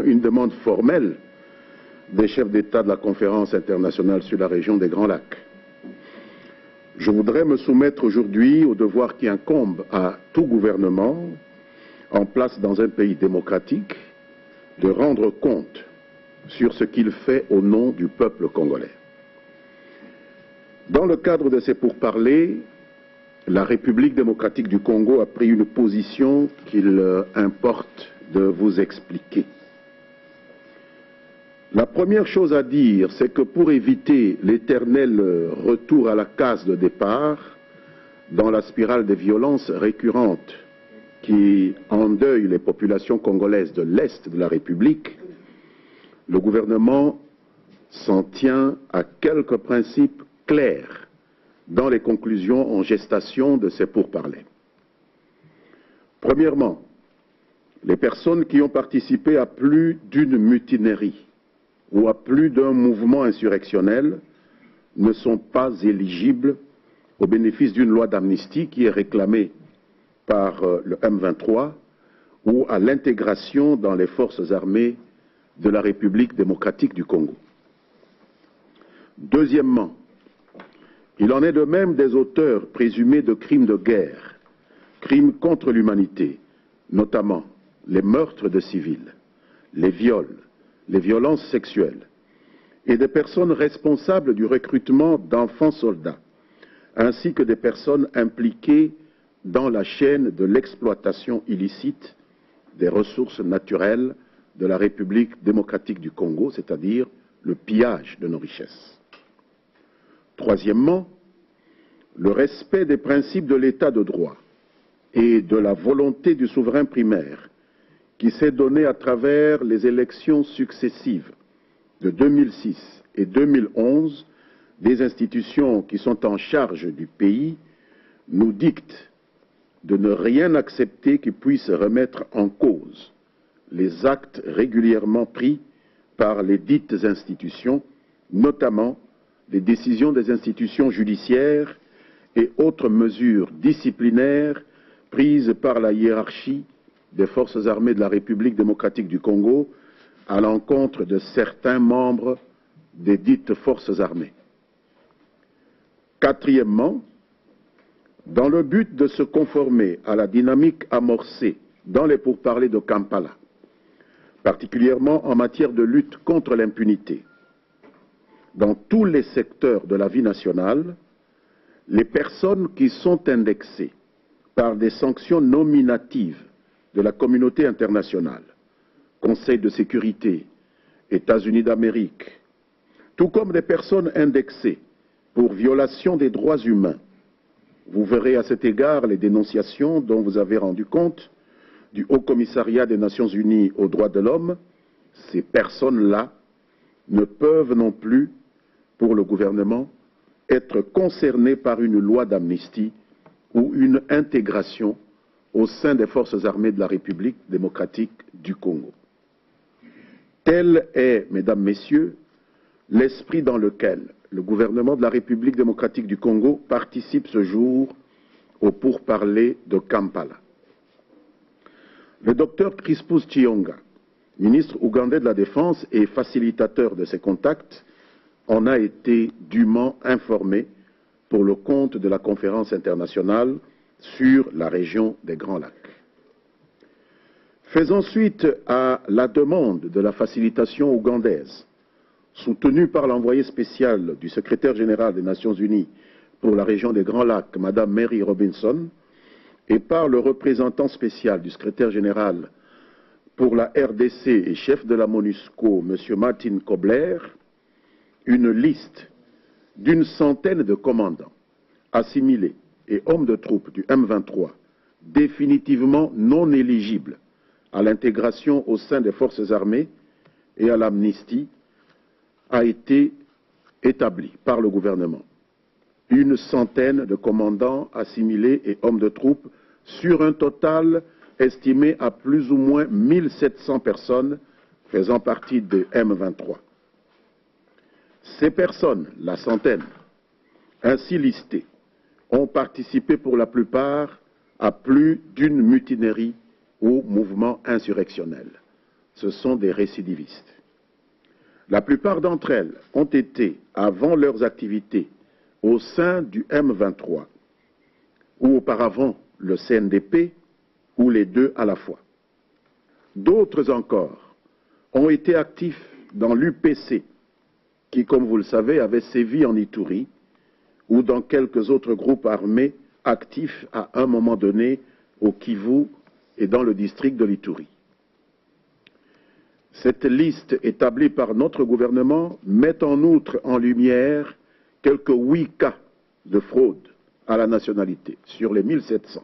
Une demande formelle des chefs d'État de la conférence internationale sur la région des Grands Lacs. Je voudrais me soumettre aujourd'hui au devoir qui incombe à tout gouvernement en place dans un pays démocratique de rendre compte sur ce qu'il fait au nom du peuple congolais. Dans le cadre de ces pourparlers, la République démocratique du Congo a pris une position qu'il importe de vous expliquer. La première chose à dire, c'est que pour éviter l'éternel retour à la case de départ, dans la spirale des violences récurrentes qui endeuillent les populations congolaises de l'Est de la République, le gouvernement s'en tient à quelques principes clairs dans les conclusions en gestation de ces pourparlers. Premièrement, les personnes qui ont participé à plus d'une mutinerie ou à plus d'un mouvement insurrectionnel ne sont pas éligibles au bénéfice d'une loi d'amnistie qui est réclamée par le M23 ou à l'intégration dans les forces armées de la République démocratique du Congo. Deuxièmement, il en est de même des auteurs présumés de crimes de guerre, crimes contre l'humanité, notamment les meurtres de civils, les viols, les violences sexuelles, et des personnes responsables du recrutement d'enfants soldats, ainsi que des personnes impliquées dans la chaîne de l'exploitation illicite des ressources naturelles de la République démocratique du Congo, c'est-à-dire le pillage de nos richesses. Troisièmement, le respect des principes de l'état de droit et de la volonté du souverain primaire qui s'est donné à travers les élections successives de 2006 et 2011 des institutions qui sont en charge du pays, nous dictent de ne rien accepter qui puisse remettre en cause les actes régulièrement pris par les dites institutions, notamment les décisions des institutions judiciaires et autres mesures disciplinaires prises par la hiérarchie des forces armées de la République démocratique du Congo à l'encontre de certains membres des dites forces armées. Quatrièmement, dans le but de se conformer à la dynamique amorcée dans les pourparlers de Kampala, particulièrement en matière de lutte contre l'impunité, dans tous les secteurs de la vie nationale, les personnes qui sont indexées par des sanctions nominatives de la communauté internationale, Conseil de sécurité, États-Unis d'Amérique, tout comme des personnes indexées pour violation des droits humains. Vous verrez à cet égard les dénonciations dont vous avez rendu compte du Haut Commissariat des Nations Unies aux droits de l'homme. Ces personnes-là ne peuvent non plus, pour le gouvernement, être concernées par une loi d'amnistie ou une intégration au sein des forces armées de la République démocratique du Congo. Tel est, mesdames, messieurs, l'esprit dans lequel le gouvernement de la République démocratique du Congo participe ce jour au pourparlers de Kampala. Le docteur Crispus Chionga, ministre ougandais de la Défense et facilitateur de ces contacts, en a été dûment informé pour le compte de la conférence internationale sur la région des Grands Lacs. Faisant suite à la demande de la facilitation ougandaise, soutenue par l'envoyé spécial du secrétaire général des Nations Unies pour la région des Grands Lacs, Mme Mary Robinson, et par le représentant spécial du secrétaire général pour la RDC et chef de la MONUSCO, M. Martin Kobler, une liste d'une centaine de commandants, assimilés et hommes de troupes du M23, définitivement non éligibles à l'intégration au sein des forces armées et à l'amnistie, a été établie par le gouvernement. Une centaine de commandants assimilés et hommes de troupes sur un total estimé à plus ou moins 1700 personnes faisant partie de M23. Ces personnes, la centaine, ainsi listés ont participé pour la plupart à plus d'une mutinerie ou mouvement insurrectionnel. Ce sont des récidivistes. La plupart d'entre elles ont été, avant leurs activités, au sein du M23, ou auparavant le CNDP, ou les deux à la fois. D'autres encore ont été actifs dans l'UPC, qui, comme vous le savez, avait sévi en Ituri, ou dans quelques autres groupes armés actifs à un moment donné au Kivu et dans le district de l'Ituri. Cette liste établie par notre gouvernement met en outre en lumière quelques 8 cas de fraude à la nationalité sur les 1700,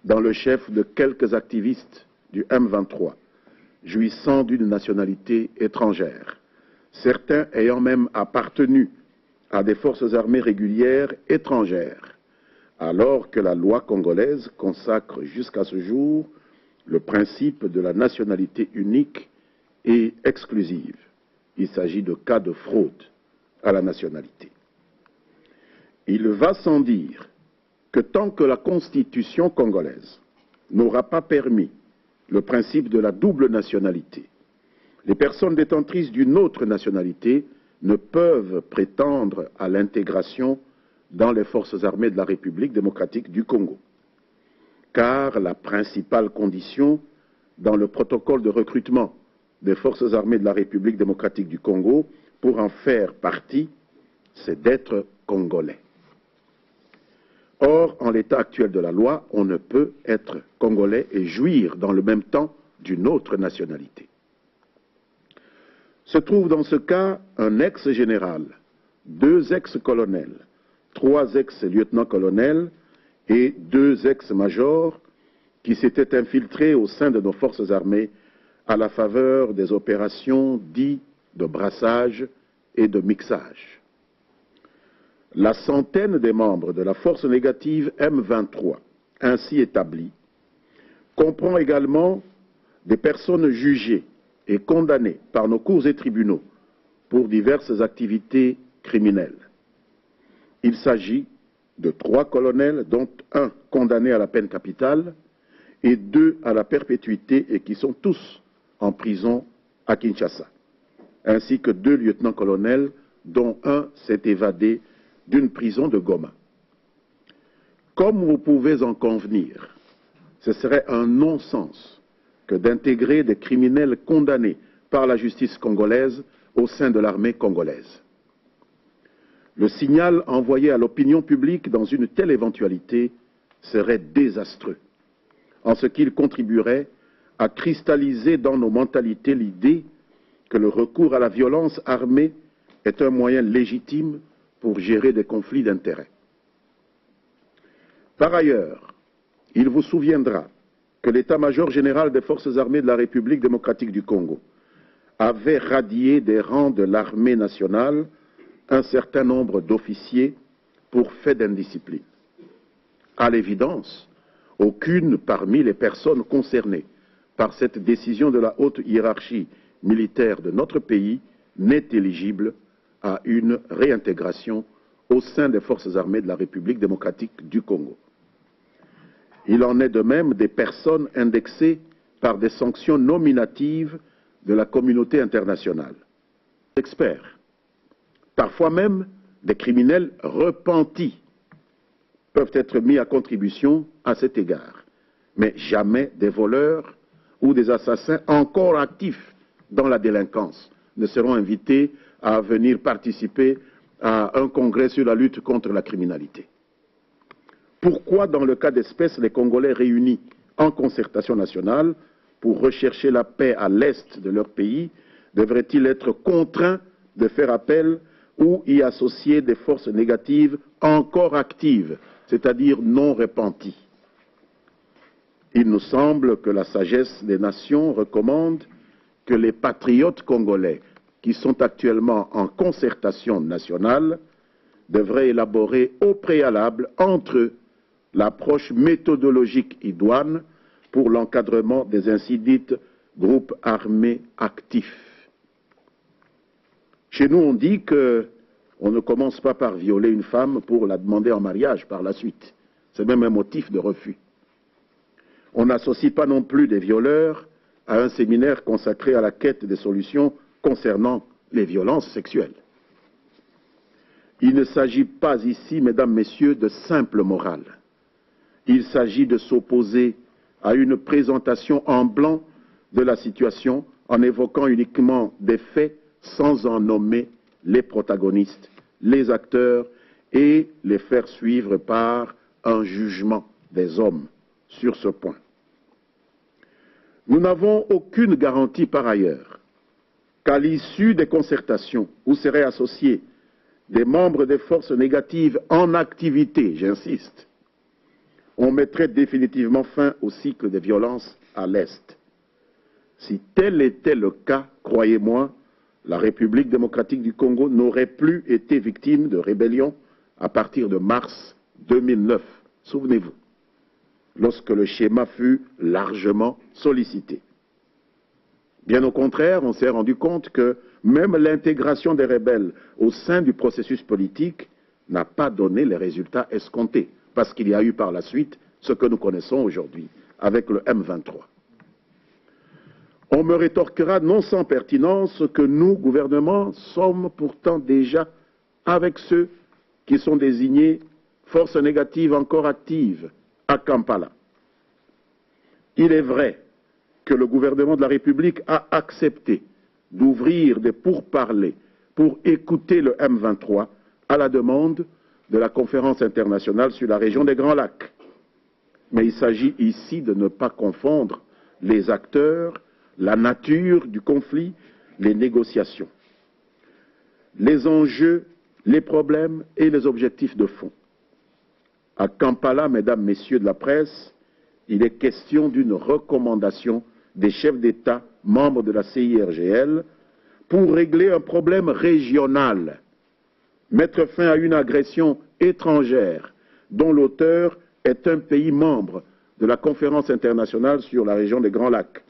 dans le chef de quelques activistes du M23, jouissant d'une nationalité étrangère, certains ayant même appartenu à des forces armées régulières étrangères, alors que la loi congolaise consacre jusqu'à ce jour le principe de la nationalité unique et exclusive. Il s'agit de cas de fraude à la nationalité. Il va sans dire que tant que la Constitution congolaise n'aura pas permis le principe de la double nationalité, les personnes détentrices d'une autre nationalité ne peuvent prétendre à l'intégration dans les forces armées de la République démocratique du Congo. Car la principale condition dans le protocole de recrutement des forces armées de la République démocratique du Congo pour en faire partie, c'est d'être congolais. Or, en l'état actuel de la loi, on ne peut être congolais et jouir dans le même temps d'une autre nationalité. Se trouve dans ce cas un ex-général, 2 ex-colonels, 3 ex-lieutenants-colonels et 2 ex-majors qui s'étaient infiltrés au sein de nos forces armées à la faveur des opérations dites de brassage et de mixage. La centaine des membres de la force négative M23, ainsi établie, comprend également des personnes jugées et condamnées par nos cours et tribunaux pour diverses activités criminelles. Il s'agit de 3 colonels, dont 1 condamné à la peine capitale et 2 à la perpétuité et qui sont tous en prison à Kinshasa, ainsi que 2 lieutenants-colonels, dont 1 s'est évadé d'une prison de Goma. Comme vous pouvez en convenir, ce serait un non-sens que d'intégrer des criminels condamnés par la justice congolaise au sein de l'armée congolaise. Le signal envoyé à l'opinion publique dans une telle éventualité serait désastreux, en ce qu'il contribuerait à cristalliser dans nos mentalités l'idée que le recours à la violence armée est un moyen légitime pour gérer des conflits d'intérêts. Par ailleurs, il vous souviendra que l'état-major général des forces armées de la République démocratique du Congo avait radié des rangs de l'armée nationale un certain nombre d'officiers pour fait d'indiscipline. À l'évidence, aucune parmi les personnes concernées par cette décision de la haute hiérarchie militaire de notre pays n'est éligible à une réintégration au sein des forces armées de la République démocratique du Congo. Il en est de même des personnes indexées par des sanctions nominatives de la communauté internationale. Experts, parfois même des criminels repentis, peuvent être mis à contribution à cet égard, mais jamais des voleurs ou des assassins encore actifs dans la délinquance ne seront invités à venir participer à un congrès sur la lutte contre la criminalité. Pourquoi, dans le cas d'espèce, les Congolais réunis en concertation nationale pour rechercher la paix à l'est de leur pays devraient-ils être contraints de faire appel ou y associer des forces négatives encore actives, c'est-à-dire non repenties? Il nous semble que la sagesse des nations recommande que les patriotes congolais qui sont actuellement en concertation nationale devraient élaborer au préalable entre eux l'approche méthodologique idoine pour l'encadrement des ainsi dites groupes armés actifs. Chez nous, on dit que On ne commence pas par violer une femme pour la demander en mariage par la suite. C'est même un motif de refus. On n'associe pas non plus des violeurs à un séminaire consacré à la quête des solutions concernant les violences sexuelles. Il ne s'agit pas ici, mesdames, messieurs, de simple morale. Il s'agit de s'opposer à une présentation en blanc de la situation en évoquant uniquement des faits sans en nommer les protagonistes, les acteurs et les faire suivre par un jugement des hommes sur ce point. Nous n'avons aucune garantie par ailleurs qu'à l'issue des concertations où seraient associés des membres des forces négatives en activité, j'insiste, on mettrait définitivement fin au cycle des violences à l'Est. Si tel était le cas, croyez-moi, la République démocratique du Congo n'aurait plus été victime de rébellion à partir de mars 2009. Souvenez-vous, lorsque le schéma fut largement sollicité. Bien au contraire, on s'est rendu compte que même l'intégration des rebelles au sein du processus politique n'a pas donné les résultats escomptés, parce qu'il y a eu par la suite ce que nous connaissons aujourd'hui avec le M23. On me rétorquera non sans pertinence que nous, gouvernement, sommes pourtant déjà avec ceux qui sont désignés forces négatives encore actives à Kampala. Il est vrai que le gouvernement de la République a accepté d'ouvrir des pourparlers pour écouter le M23 à la demande de la conférence internationale sur la région des Grands Lacs. Mais il s'agit ici de ne pas confondre les acteurs, la nature du conflit, les négociations, les enjeux, les problèmes et les objectifs de fond. À Kampala, mesdames, messieurs de la presse, il est question d'une recommandation des chefs d'État membres de la CIRGL pour régler un problème régional, mettre fin à une agression étrangère dont l'auteur est un pays membre de la conférence internationale sur la région des Grands Lacs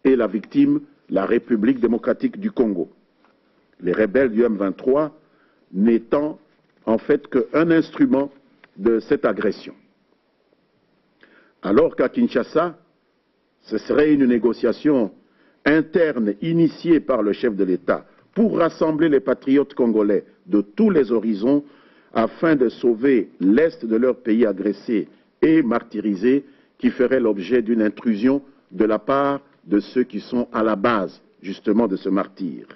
et la victime, la République démocratique du Congo. Les rebelles du M23 n'étant en fait qu'un instrument de cette agression. Alors qu'à Kinshasa, ce serait une négociation interne initiée par le chef de l'État pour rassembler les patriotes congolais de tous les horizons afin de sauver l'Est de leur pays agressé et martyrisé qui ferait l'objet d'une intrusion de la part de ceux qui sont à la base justement de ce martyre.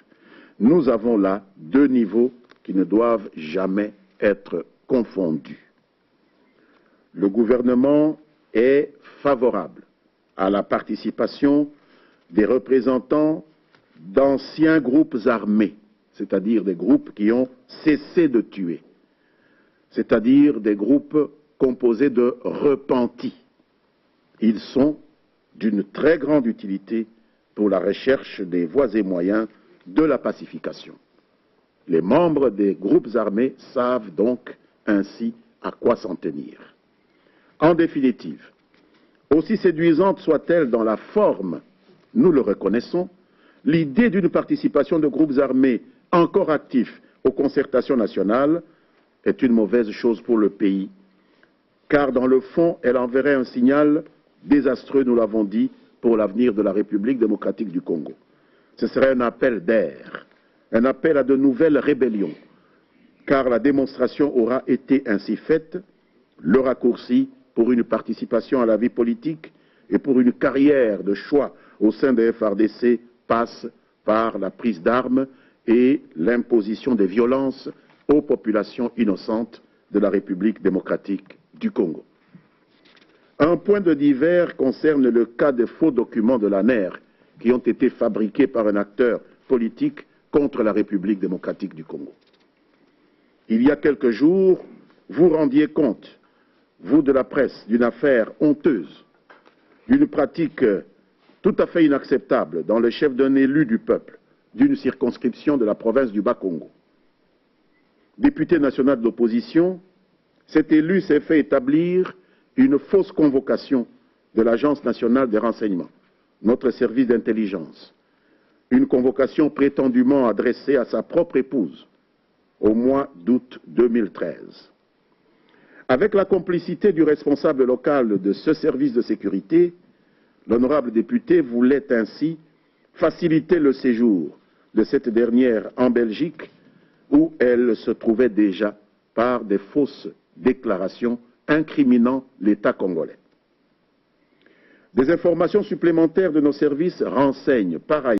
Nous avons là deux niveaux qui ne doivent jamais être confondus. Le gouvernement est favorable à la participation des représentants d'anciens groupes armés, c'est-à-dire des groupes qui ont cessé de tuer, c'est-à-dire des groupes composés de repentis. Ils sont d'une très grande utilité pour la recherche des voies et moyens de la pacification. Les membres des groupes armés savent donc ainsi à quoi s'en tenir. En définitive, aussi séduisante soit-elle dans la forme, nous le reconnaissons, l'idée d'une participation de groupes armés encore actifs aux concertations nationales est une mauvaise chose pour le pays, car dans le fond, elle enverrait un signal désastreux, nous l'avons dit, pour l'avenir de la République démocratique du Congo. Ce serait un appel d'air, un appel à de nouvelles rébellions, car la démonstration aura été ainsi faite, le raccourci pour une participation à la vie politique et pour une carrière de choix au sein des FRDC passe par la prise d'armes et l'imposition des violences aux populations innocentes de la République démocratique du Congo. Un point de divers concerne le cas des faux documents de l'ANER qui ont été fabriqués par un acteur politique contre la République démocratique du Congo. Il y a quelques jours, vous rendiez compte, vous de la presse, d'une affaire honteuse, d'une pratique tout à fait inacceptable dans le chef d'un élu du peuple, d'une circonscription de la province du Bas-Congo. Député national de l'opposition, cet élu s'est fait établir une fausse convocation de l'Agence nationale des renseignements, notre service d'intelligence, une convocation prétendument adressée à sa propre épouse, au mois d'août 2013. Avec la complicité du responsable local de ce service de sécurité, l'honorable député voulait ainsi faciliter le séjour de cette dernière en Belgique, où elle se trouvait déjà par des fausses déclarations incriminant l'État congolais. Des informations supplémentaires de nos services renseignent par ailleurs